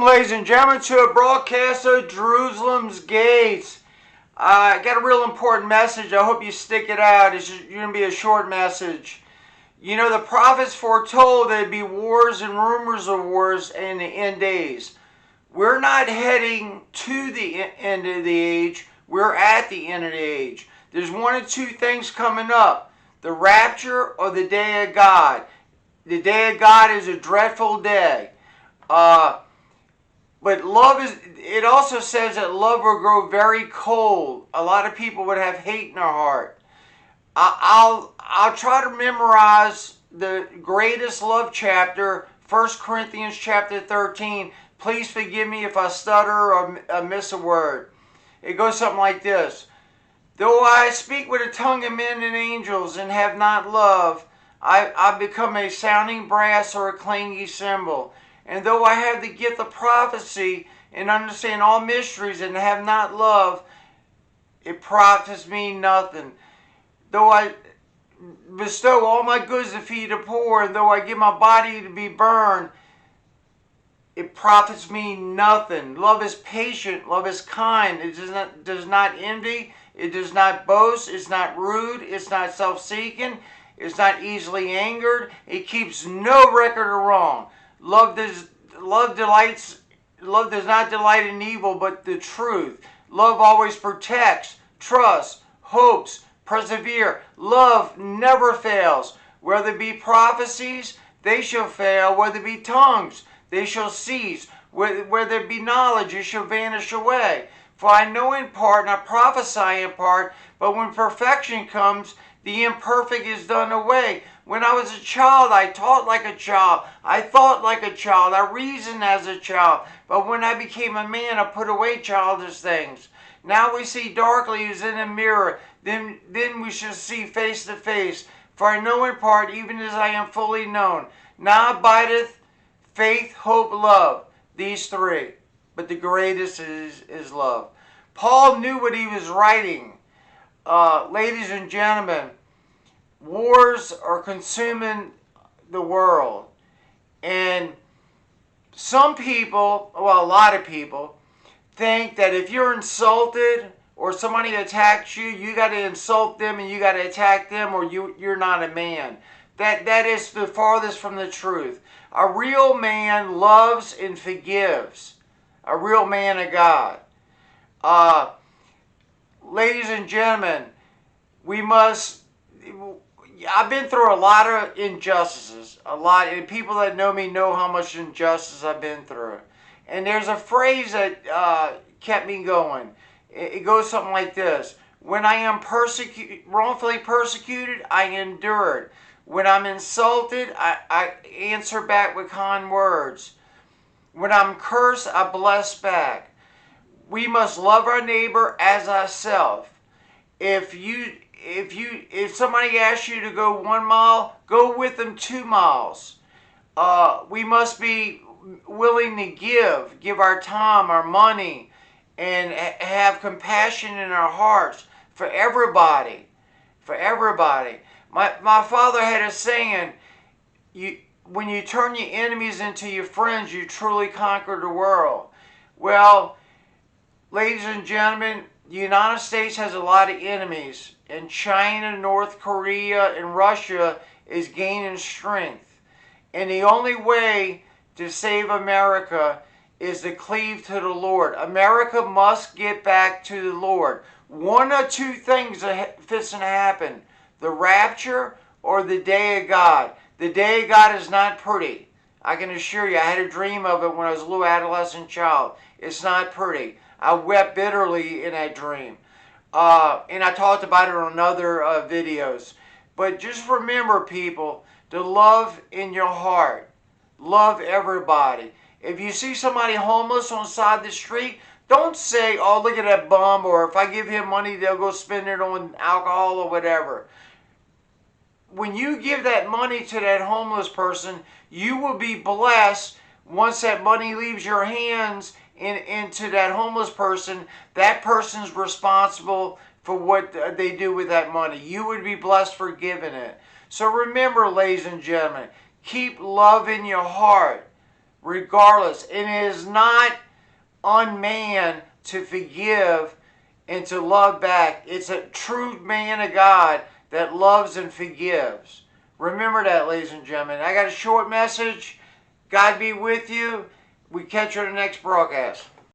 ladies and gentlemen, to a broadcast of Jerusalem's gates. I got a real important message. I hope you stick it out. It's going to be a short message. You know, the prophets foretold there'd be wars and rumors of wars in the end days. We're not heading to the end of the age. We're at the end of the age. There's one of two things coming up: the rapture or the day of God. The day of God is a dreadful day. But love is, it also says that love will grow very cold. A lot of people would have hate in their heart. I'll try to memorize the greatest love chapter, 1 Corinthians chapter 13. Please forgive me if I stutter or miss a word. It goes something like this. Though I speak with the tongue of men and angels and have not love, I become a sounding brass or a clanging cymbal. And though I have the gift of prophecy and understand all mysteries and have not love, it profits me nothing. Though I bestow all my goods to feed the poor, and though I give my body to be burned, it profits me nothing. Love is patient. Love is kind. It does not envy. It does not boast. It's not rude. It's not self-seeking. It's not easily angered. It keeps no record of wrong. Love does not delight in evil, but the truth. Love always protects, trusts, hopes, persevere. Love never fails. Whether it be prophecies, they shall fail. Whether it be tongues, they shall cease. Whether it be knowledge, it shall vanish away. For I know in part, and I prophesy in part, but when perfection comes, the imperfect is done away. When I was a child, I taught like a child. I thought like a child. I reasoned as a child. But when I became a man, I put away childish things. Now we see darkly as in a mirror. Then we shall see face to face. For I know in part, even as I am fully known. Now abideth faith, hope, love. These three. But the greatest is love. Paul knew what he was writing. Ladies and gentlemen, wars are consuming the world. And some people, well, a lot of people, think that if you're insulted or somebody attacks you, you got to insult them and you got to attack them, or you're not a man. That is the farthest from the truth. A real man loves and forgives. A real man of God. Ladies and gentlemen, I've been through a lot of injustices. And people that know me know how much injustice I've been through. And there's a phrase that kept me going. It goes something like this. When I am wrongfully persecuted, I endure it. When I'm insulted, I answer back with kind words. When I'm cursed, I bless back. We must love our neighbor as ourselves. If somebody asks you to go 1 mile, go with them 2 miles. We must be willing to give our time, our money, and have compassion in our hearts for everybody. For everybody. My father had a saying, when you turn your enemies into your friends, you truly conquer the world. Well, ladies and gentlemen, the United States has a lot of enemies, and China, North Korea, and Russia is gaining strength. And the only way to save America is to cleave to the Lord. America must get back to the Lord. One or two things are fixing to happen: the rapture or the day of God. The day of God is not pretty. I can assure you, I had a dream of it when I was a little adolescent child. It's not pretty. I wept bitterly in that dream. And I talked about it on other videos. But just remember, people, to love in your heart. Love everybody. If you see somebody homeless on the side of the street, don't say, oh, look at that bum, or if I give him money, they'll go spend it on alcohol or whatever. When you give that money to that homeless person, you will be blessed. Once that money leaves your hands into that homeless person, that person's responsible for what they do with that money. You would be blessed for giving it. So remember, ladies and gentlemen, keep love in your heart. regardless. And it is not on man to forgive and to love back. It's a true man of God that loves and forgives. Remember that, ladies and gentlemen. I got a short message. God be with you. We catch you on the next broadcast.